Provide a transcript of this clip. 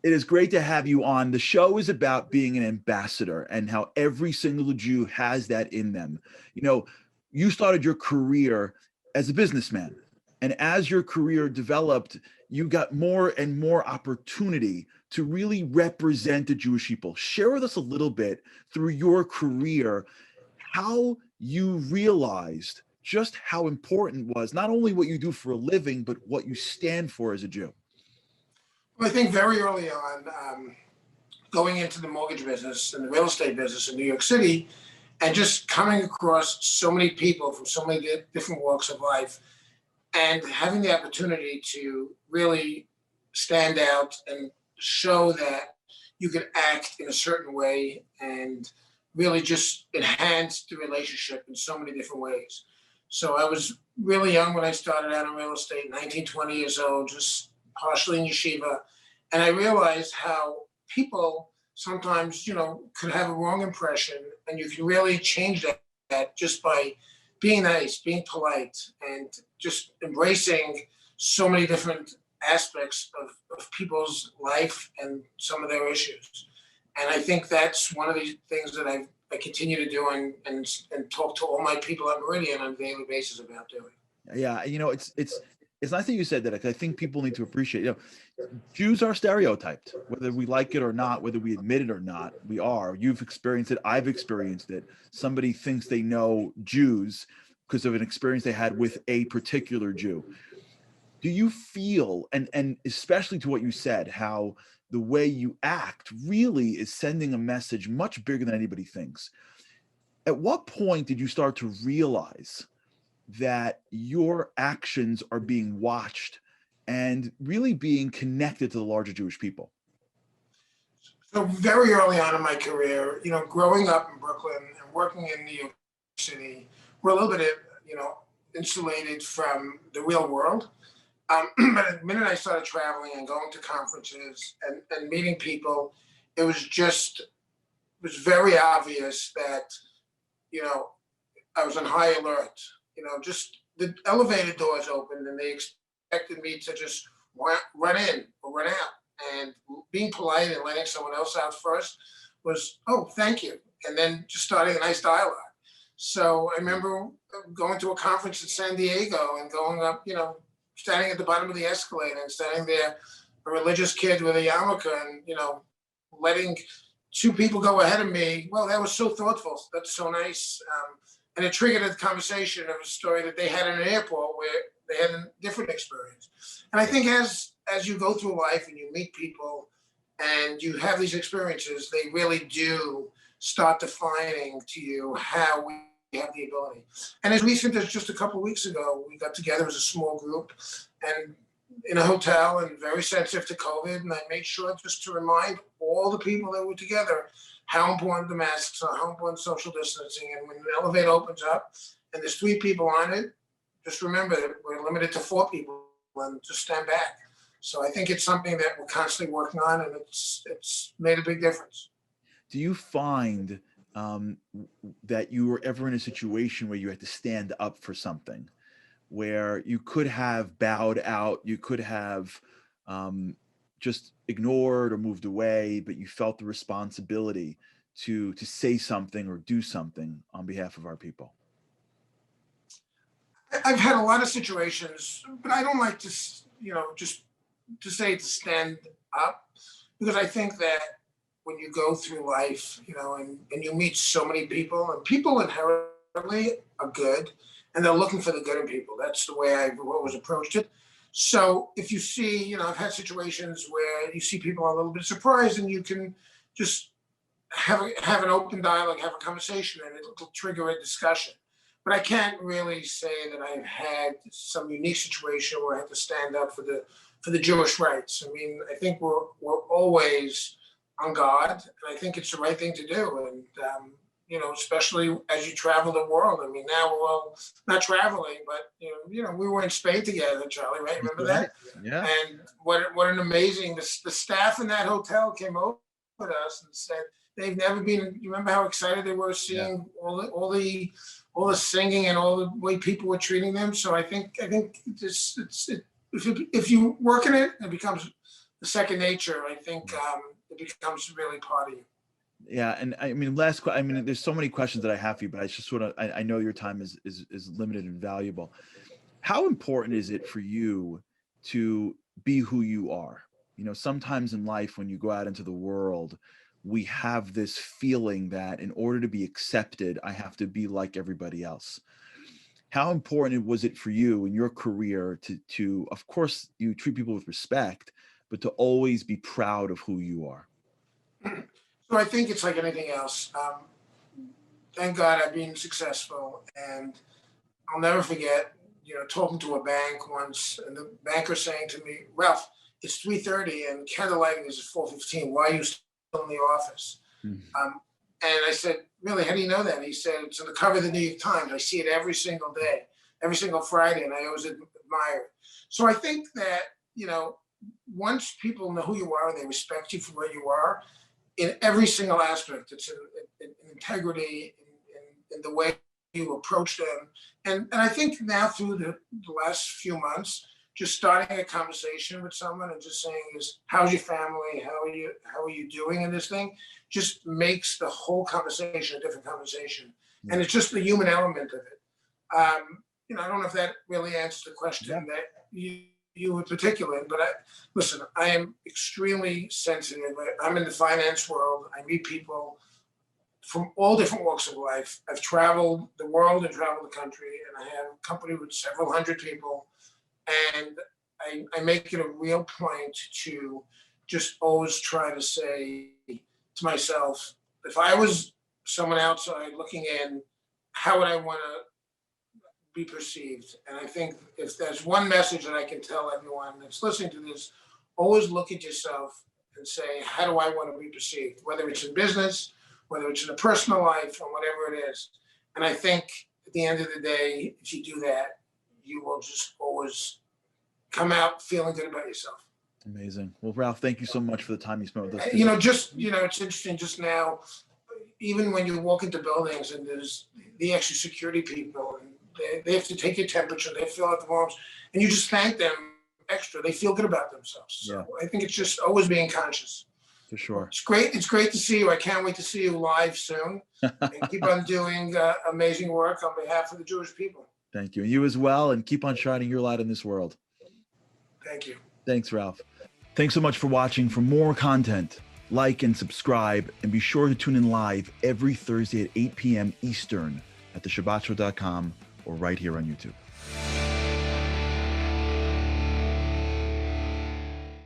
It is great to have you on. The show is about being an ambassador and how every single Jew has that in them. You know, you started your career as a businessman, and as your career developed, you got more and more opportunity to really represent the Jewish people. Share with us a little bit through your career how you realized just how important was not only what you do for a living, but what you stand for as a Jew. Well, I think very early on, going into the mortgage business and the real estate business in New York City, and just coming across so many people from so many different walks of life, and having the opportunity to really stand out and show that you could act in a certain way and really just enhance the relationship in so many different ways. So I was really young when I started out in real estate, 19, 20 years old, just partially in yeshiva. And I realized how people sometimes, could have a wrong impression, and you can really change that just by being nice, being polite, and just embracing so many different aspects of people's life and some of their issues. And I think that's one of the things that I continue to do and talk to all my people at Meridian on a daily basis about doing. Yeah, it's nice that you said that. 'Cause I think people need to appreciate. Jews are stereotyped, whether we like it or not, whether we admit it or not. We are. You've experienced it. I've experienced it. Somebody thinks they know Jews because of an experience they had with a particular Jew. Do you feel, and especially to what you said, how the way you act really is sending a message much bigger than anybody thinks? At what point did you start to realize that your actions are being watched and really being connected to the larger Jewish people? So very early on in my career, growing up in Brooklyn and working in New York City, we're a little bit, insulated from the real world. But the minute I started traveling and going to conferences and meeting people, it was very obvious that, I was on high alert. Just the elevator doors opened and they expected me to just run in or run out. And being polite and letting someone else out first was, oh, thank you. And then just starting a nice dialogue. So I remember going to a conference in San Diego and going up, standing at the bottom of the escalator and standing there, a religious kid with a yarmulke and, letting two people go ahead of me. Well, that was so thoughtful. That's so nice. And it triggered a conversation of a story that they had in an airport where they had a different experience. And I think as you go through life and you meet people and you have these experiences, they really do start defining to you how we have the ability. And as recent as just a couple of weeks ago, we got together as a small group and in a hotel and very sensitive to COVID. And I made sure just to remind all the people that were together how important the masks are, how important social distancing. And when the elevator opens up and there's 3 people on it, just remember that we're limited to 4 people and just stand back. So I think it's something that we're constantly working on, and it's made a big difference. Do you find that you were ever in a situation where you had to stand up for something, where you could have bowed out, you could have just ignored or moved away, but you felt the responsibility to say something or do something on behalf of our people? I've had a lot of situations, but I don't like to, just to say to stand up, because I think that when you go through life, and you meet so many people, and people inherently are good, and they're looking for the good in people. That's the way I've always approached it. So if you see, I've had situations where you see people are a little bit surprised, and you can just have an open dialogue, have a conversation, and it'll trigger a discussion. But I can't really say that I've had some unique situation where I had to stand up for the Jewish rights. I mean, I think we're always on guard, and I think it's the right thing to do. And especially as you travel the world. I mean, now we're all not traveling, but we were in Spain together, Charlie, right? Remember that? Yeah. And what an amazing the staff in that hotel came over with us and said they've never been. You remember how excited they were seeing all the singing and all the way people were treating them. So I think if you work in it, it becomes second nature, I think it becomes really part of you. Yeah, and I mean, there's so many questions that I have for you, but I just sort of, I know your time is limited and valuable. How important is it for you to be who you are? You know, sometimes in life, when you go out into the world, we have this feeling that in order to be accepted, I have to be like everybody else. How important was it for you in your career to, of course, you treat people with respect, but to always be proud of who you are? So I think it's like anything else. Thank God I've been successful, and I'll never forget, talking to a bank once, and the banker saying to me, "Ralph, it's 3:30 and candle lighting is at 4:15. Why are you still in the office?" Mhm. And I said, "Really, how do you know that?" And he said, "It's on the cover of the New York Times. I see it every single day, every single Friday, and I always admire it." So I think that, once people know who you are and they respect you for where you are, in every single aspect, it's in integrity, in the way you approach them. And I think now through the last few months, just starting a conversation with someone and just saying how's your family? How are you doing in this thing? Just makes the whole conversation a different conversation. Yeah. And it's just the human element of it. I don't know if that really answers the question that you in particular, but listen, I am extremely sensitive. I'm in the finance world. I meet people from all different walks of life. I've traveled the world and traveled the country, and I have a company with several hundred people. And I make it a real point to just always try to say to myself, if I was someone outside looking in, how would I want to be perceived? And I think if there's one message that I can tell everyone that's listening to this, always look at yourself and say, how do I want to be perceived? Whether it's in business, whether it's in a personal life, or whatever it is. And I think at the end of the day, if you do that, you will just always come out feeling good about yourself. Amazing. Well, Ralph, thank you so much for the time you spent with us. It's interesting just now, even when you walk into buildings and there's the extra security people and they have to take your temperature, they fill out the forms, and you just thank them extra. They feel good about themselves. So I think it's just always being conscious. For sure. It's great. It's great to see you. I can't wait to see you live soon. And keep on doing amazing work on behalf of the Jewish people. Thank you. And you as well. And keep on shining your light in this world. Thank you. Thanks, Ralph. Thanks so much for watching. For more content, like and subscribe, and be sure to tune in live every Thursday at 8 p.m. Eastern at theshabbatshow.com or right here on YouTube.